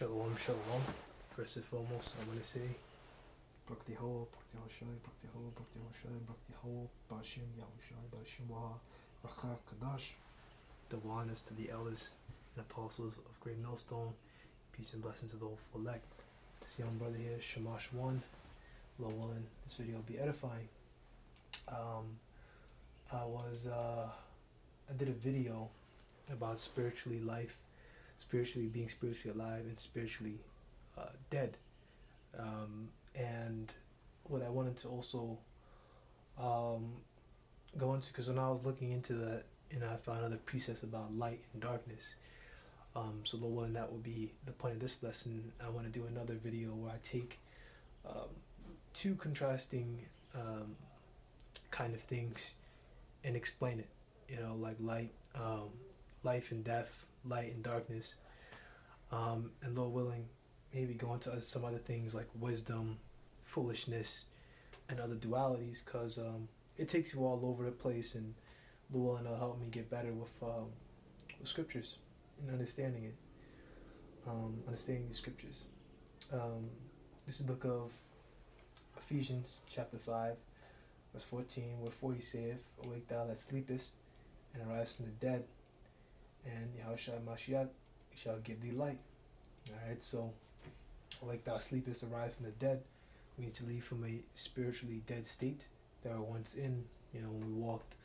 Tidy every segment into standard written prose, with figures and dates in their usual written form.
Shalom, shalom. First and foremost, I want to say, Barak Ho, Barak Shai, Barak Ho, Barak Shai, Barak Ho, Bashim Yahushai, Bashim Waha, Rakha Kadash. the honors to the elders and apostles of Great Millstone. Peace and blessings to the full elect. This young brother here, Shamash 1. Lord willing, this video will be edifying. I did a video about being spiritually alive and spiritually dead. And what I wanted to also go into, because when I was looking into that, I found other precepts about light and darkness. So Lord willing, that will be the point of this lesson. I want to do another video where I take two contrasting kind of things and explain it. Like life and death, light and darkness, and Lord willing, maybe go into some other things like wisdom, foolishness, and other dualities, because it takes you all over the place, and Lord willing, will help me get better with scriptures and understanding it, understanding the scriptures. This is the book of Ephesians, chapter 5, verse 14, wherefore he saith, awake thou that sleepest, and arise from the dead, and Yahushua Mashiach shall give thee light. Alright, so awake thou sleepest, arise from the dead means to leave from a spiritually dead state that we were once in, when we walked,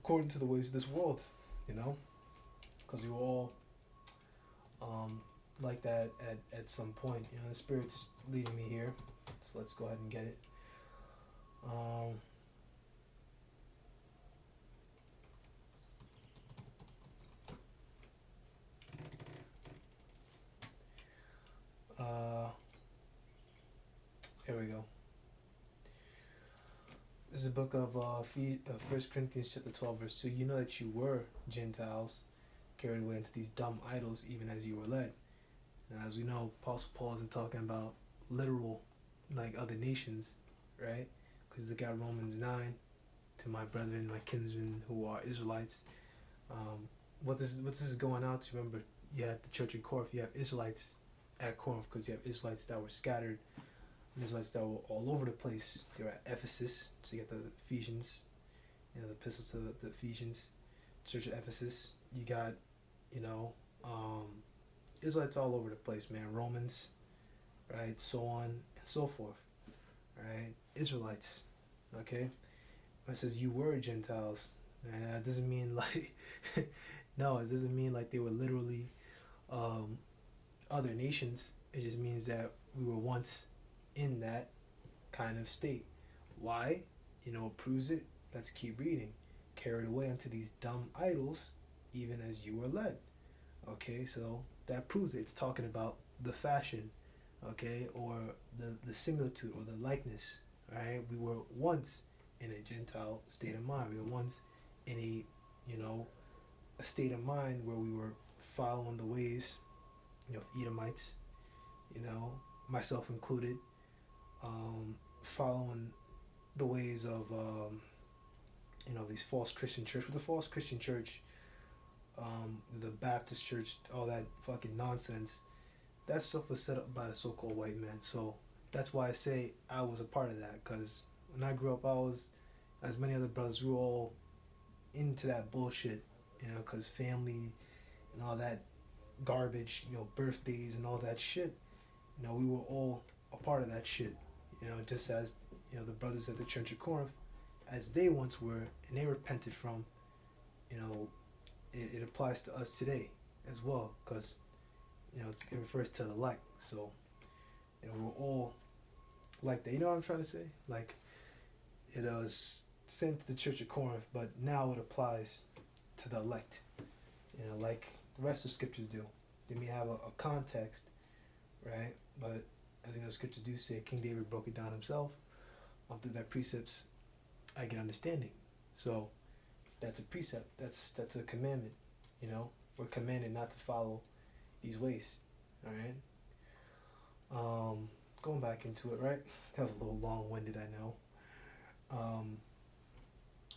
according to the ways of this world, because we were all like that at some point. The Spirit's leading me here, so let's go ahead and get it. Here we go. This is the book of 1 Corinthians chapter 12, verse 2. You know that you were Gentiles, carried away into these dumb idols, even as you were led. Now, as we know, Apostle Paul isn't talking about literal, like other nations, right? Because look at Romans 9, to my brethren, my kinsmen who are Israelites. What this is going out to, remember, you had the church in Corinth, you have Israelites at Corinth, because you have Israelites that were scattered, and Israelites that were all over the place. They were at Ephesus, so you got the Ephesians, the epistles to the Ephesians, church of Ephesus. You got, Israelites all over the place, man. Romans, right, so on and so forth, right? Israelites, okay? When it says you were Gentiles, and that doesn't mean like, no, it doesn't mean like they were literally other nations. It just means that we were once in that kind of state. Why? It proves it. Let's keep reading. Carried away unto these dumb idols, even as you were led. Okay, so that proves it. It's talking about the fashion, okay, or the similitude or the likeness. Right? We were once in a Gentile state of mind. We were once in a state of mind where we were following the ways, of Edomites, myself included, following the ways of these false Christian church. With the false Christian church, the Baptist church, all that fucking nonsense, that stuff was set up by the so-called white man. So that's why I say I was a part of that, because when I grew up, I was, as many other brothers, we were all into that bullshit, because family and all that garbage, birthdays and all that shit, we were all a part of that shit, just as, the brothers at the church of Corinth, as they once were, and they repented from, it applies to us today as well, because, it refers to the like. So, we're all like that. You know what I'm trying to say? Like, it was sent to the church of Corinth, but now it applies to the elect, like the rest of the scriptures do. They may have a context, right? But as the scriptures do say, King David broke it down himself. Through that precepts, I get understanding. So that's a precept. That's a commandment. We're commanded not to follow these ways. All right. Going back into it, right? That was a little long-winded, I know.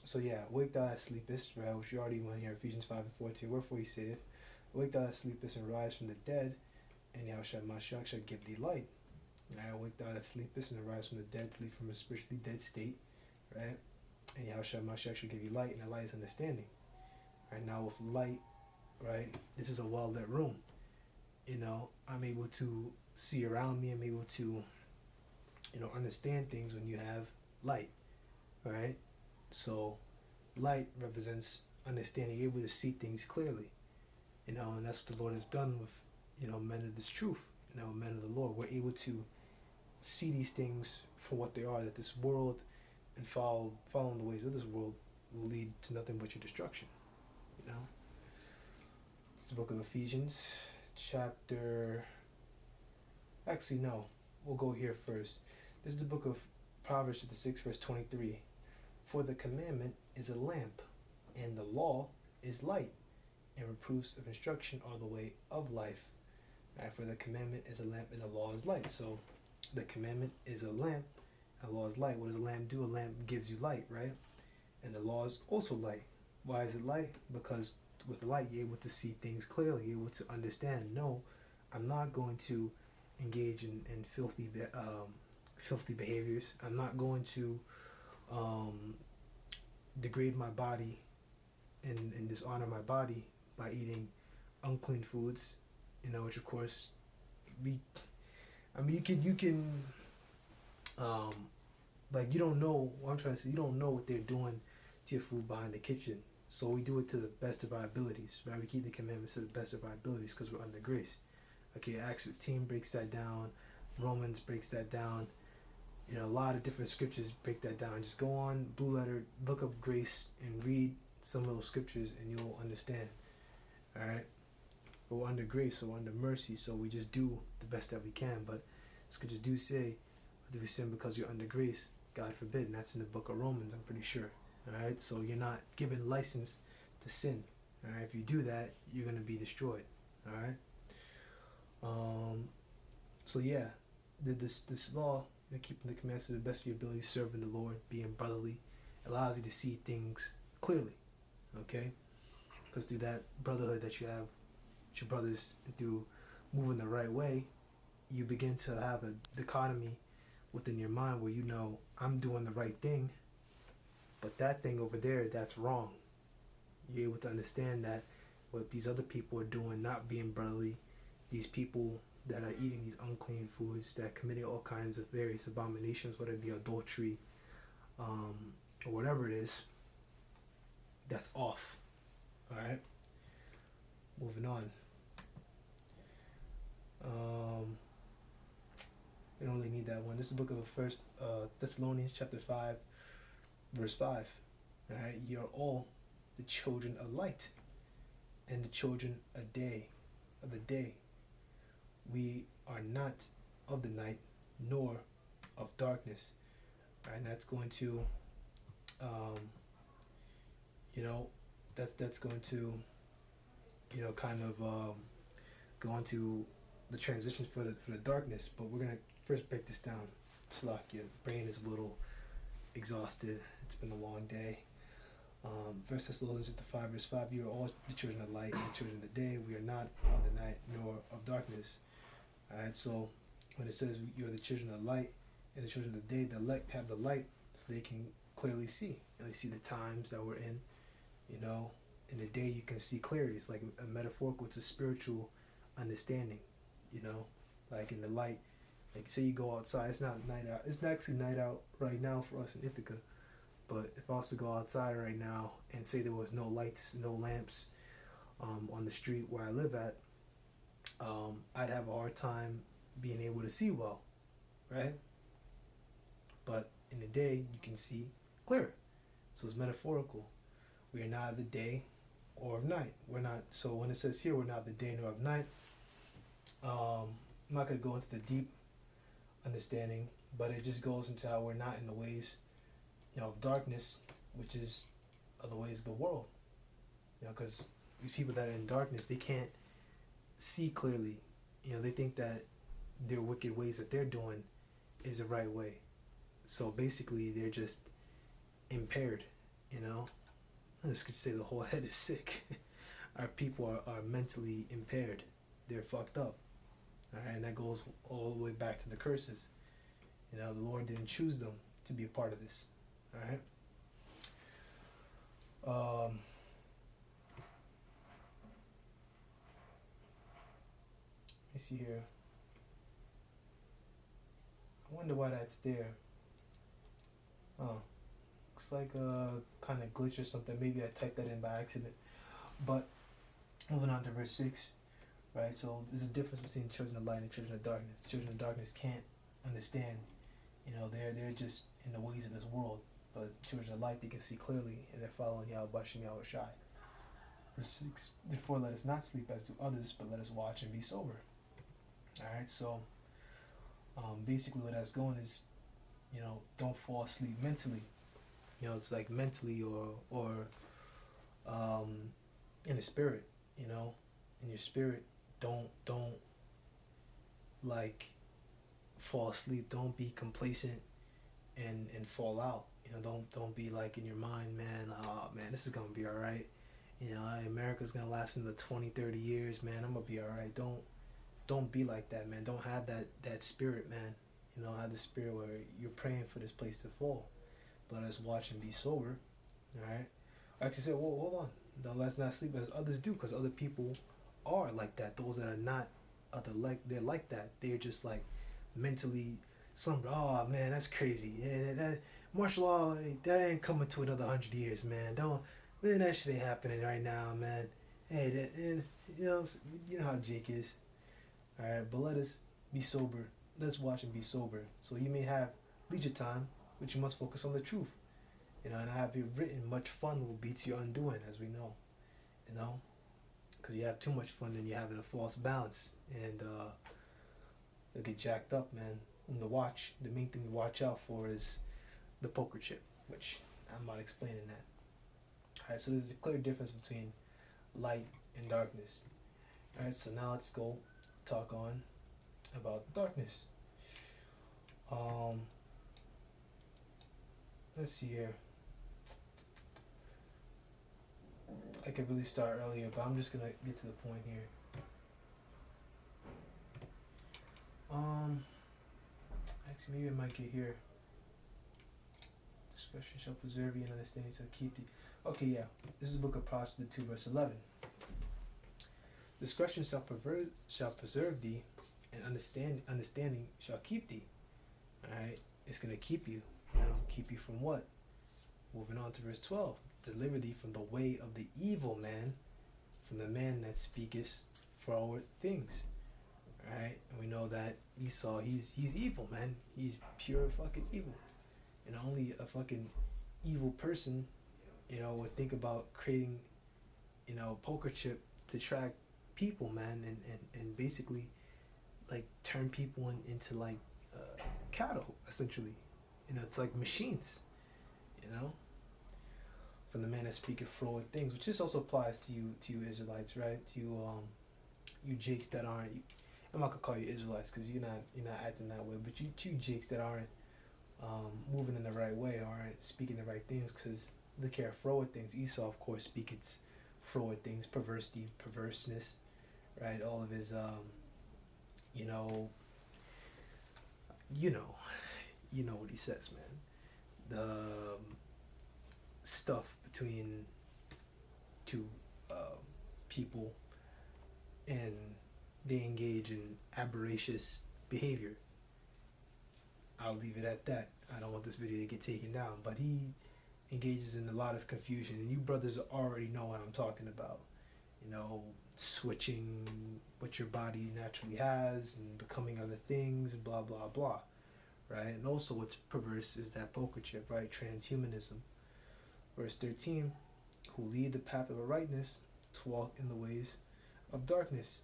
So yeah, wake thou that sleepest, right? Which you already went here, Ephesians 5 and 14. Wherefore he saith, Awake thou that sleepest and rise from the dead, and Yahushua Mashiach shall give thee light. Right? Awake thou that sleepest and arise from the dead, sleep from a spiritually dead state, right? And Yahushua Mashiach shall give you light, and the light is understanding. Right now with light, right, this is a well-lit room. You know, I'm able to see around me, I'm able to, you know, understand things when you have light, right? So light represents understanding, you're able to see things clearly, you know, and that's what the Lord has done with, you know, men of this truth, you know, men of the Lord. We're able to see these things for what they are, that this world and following the ways of this world will lead to nothing but your destruction, you know. It's the book of Ephesians, actually no, we'll go here first. This is the book of Proverbs, chapter 6, verse 23. For the commandment is a lamp, and the law is light, and reproofs of instruction are the way of life. Right, for the commandment is a lamp, and the law is light. So the commandment is a lamp, and the law is light. What does a lamp do? A lamp gives you light, right? And the law is also light. Why is it light? Because with light, you're able to see things clearly. You're able to understand. No, I'm not going to engage in filthy behaviors. I'm not going to degrade my body and dishonor my body by eating unclean foods, you know, which of course you can like, you don't know what I'm trying to say. You don't know what they're doing to your food behind the kitchen. So we do it to the best of our abilities, right? We keep the commandments to the best of our abilities because we're under grace. Okay, Acts 15 breaks that down. Romans breaks that down. You know, a lot of different scriptures break that down. Just go on Blue Letter, look up grace, and read some of those scriptures, and you'll understand. All right, but we're under grace, so we're under mercy, so we just do the best that we can. But scriptures do say, "Do we sin because you're under grace?" God forbid, and that's in the book of Romans, I'm pretty sure. All right, so you're not given license to sin. All right, if you do that, you're gonna be destroyed. All right. So yeah, this law, keeping the commandments to the best of your ability, serving the Lord, being brotherly, allows you to see things clearly. Okay, because through that brotherhood that you have with your brothers, and through moving the right way, you begin to have a dichotomy within your mind where you know, I'm doing the right thing, but that thing over there, that's wrong. You're able to understand that what these other people are doing, not being brotherly, these people that are eating these unclean foods, that are committing all kinds of various abominations, whether it be adultery, or whatever it is, that's off. All right, moving on. We don't really need that one. This is the book of the First Thessalonians, chapter 5, verse 5. All right, you're all the children of light, and the children of the day. We are not of the night, nor of darkness. All right, and that's going to, you know, that's going to, you know, kind of go into the transitions for the darkness. But we're gonna first break this down. Slack, your brain is a little exhausted. It's been a long day. 1 Thessalonians 5, verse 5, you are all the children of light and the children of the day. We are not of the night nor of darkness. Alright, so when it says you are the children of light and the children of the day, the elect have the light so they can clearly see. And they see the times that we're in. You know, in the day you can see clearly. It's like a metaphorical to spiritual understanding. You know, like in the light, like say you go outside, it's not night out. It's actually night out right now for us in Ithaca. But if I was to go outside right now and say there was no lights, no lamps on the street where I live at, I'd have a hard time being able to see well, right? But in the day, you can see clear. So it's metaphorical. We are not of the day or of night. We're not. So when it says here, we're not of the day nor of night, I'm not going to go into the deep understanding, but it just goes into how we're not in the ways, you know, of darkness, which is the ways of the world. You know, because these people that are in darkness, they can't see clearly. You know, they think that their wicked ways that they're doing is the right way. So basically, they're just impaired. You know, I just could say the whole head is sick. our people are mentally impaired. They're fucked up. Alright, and that goes all the way back to the curses. You know, the Lord didn't choose them to be a part of this. Alright? Let me see here. I wonder why that's there. Oh, looks like a kind of glitch or something. Maybe I typed that in by accident. But moving on to verse 6, right? So there's a difference between children of light and children of darkness. Children of darkness can't understand. You know, they're just in the ways of this world. But children of light, they can see clearly, and they're following Yahweh Bashem Yahweh Shai. Verse 6, therefore let us not sleep as do others, but let us watch and be sober. Alright, so basically what that's going is, you know, don't fall asleep mentally. You know, it's like mentally or in the spirit, you know, in your spirit, don't like fall asleep. Don't be complacent and fall out. You know, don't be like in your mind, man, oh man, this is gonna be alright. You know, America's gonna last another 20, 30 years, man, I'm gonna be alright. Don't be like that, man. Don't have that spirit, man. You know, have the spirit where you're praying for this place to fall. But let us watch and be sober. Alright? I actually said, whoa, hold on. Don't let's not sleep as others do, because other people are like that. Those that are not they're like that. They're just like mentally slumber. Oh man, that's crazy. Yeah, that martial law, that ain't coming to another 100 years, man. Man, that shit ain't happening right now, man. Hey, and you know how Jake is. Alright, but let us be sober. Let's watch and be sober. So you may have leisure time, but you must focus on the truth. You know, and I have it written, much fun will be to your undoing, as we know. You know, because you have too much fun, then you have a false balance, and you'll get jacked up, man. And the main thing to watch out for is the poker chip, which I'm not explaining that. Alright, so there's a clear difference between light and darkness. Alright, so now let's go talk on about darkness. Let's see here. I could really start earlier, but I'm just gonna get to the point here. Actually, maybe I might get here. Discretion shall preserve thee, and understanding shall keep thee. Okay, yeah. This is the book of Proverbs 2, verse 11. Discretion shall preserve thee, and understanding shall keep thee. Alright? It's gonna keep you. You know, keep you from what? Moving on to verse 12. Deliver thee from the way of the evil man, from the man that speaketh froward things. Alright? And we know that Esau, he's evil, man. He's pure fucking evil. And only a fucking evil person, you know, would think about creating, you know, a poker chip to track people, man, and basically like turn people into like cattle, essentially. You know, it's like machines, you know, from the man that speaketh froward things, which this also applies to you Israelites, right? To you Jakes that aren't, I'm not gonna call you Israelites because you're not acting that way, but you Jakes that aren't moving in the right way, aren't speaking the right things, because look here, froward things. Esau, of course, speaks froward things, perverseness, right? All of his you know what he says, man. The stuff between two people, and they engage in aberracious behavior. I'll leave it at that. I don't want this video to get taken down, but he engages in a lot of confusion, and you brothers already know what I'm talking about. You know, switching what your body naturally has and becoming other things, and blah blah blah, right? And also what's perverse is that poker chip, right? Transhumanism. Verse 13, who lead the path of rightness to walk in the ways of darkness.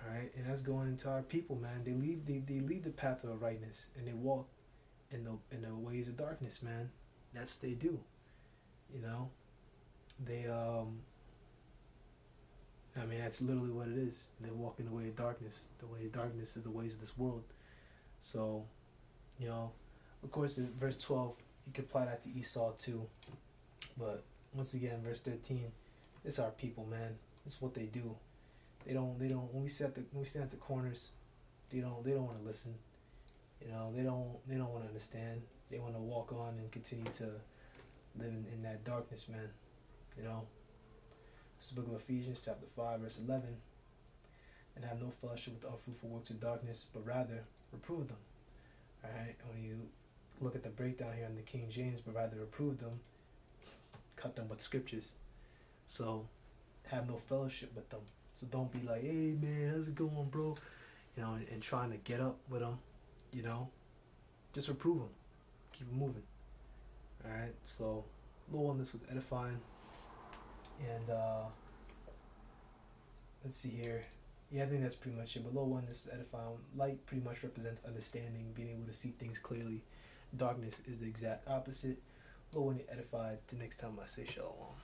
Alright, and that's going into our people, man. They lead the path of rightness, and they walk in the ways of darkness, man. That's what they do. You know? They I mean, that's literally what it is. They walk in the way of darkness. The way of darkness is the ways of this world. So, you know, of course, in verse 12, you can apply that to Esau too. But once again, verse 13, it's our people, man. It's what they do. They don't. When we stand at the corners, they don't want to listen. You know, they don't want to understand. They want to walk on and continue to live in that darkness, man. You know, it's the book of Ephesians, chapter 5, verse 11. And have no fellowship with the unfruitful works of darkness, but rather reprove them. All right. And when you look at the breakdown here in the King James, but rather reprove them, cut them with scriptures. So have no fellowship with them. So don't be like, hey man, how's it going, bro? You know, and trying to get up with them. You know, just reprove them. Keep it moving. All right. So Lord, this was edifying. And let's see here. Yeah, I think that's pretty much it. But low one, this is edifying. Light pretty much represents understanding, being able to see things clearly. Darkness is the exact opposite. Low one, you're edified. Till next time I say shalom.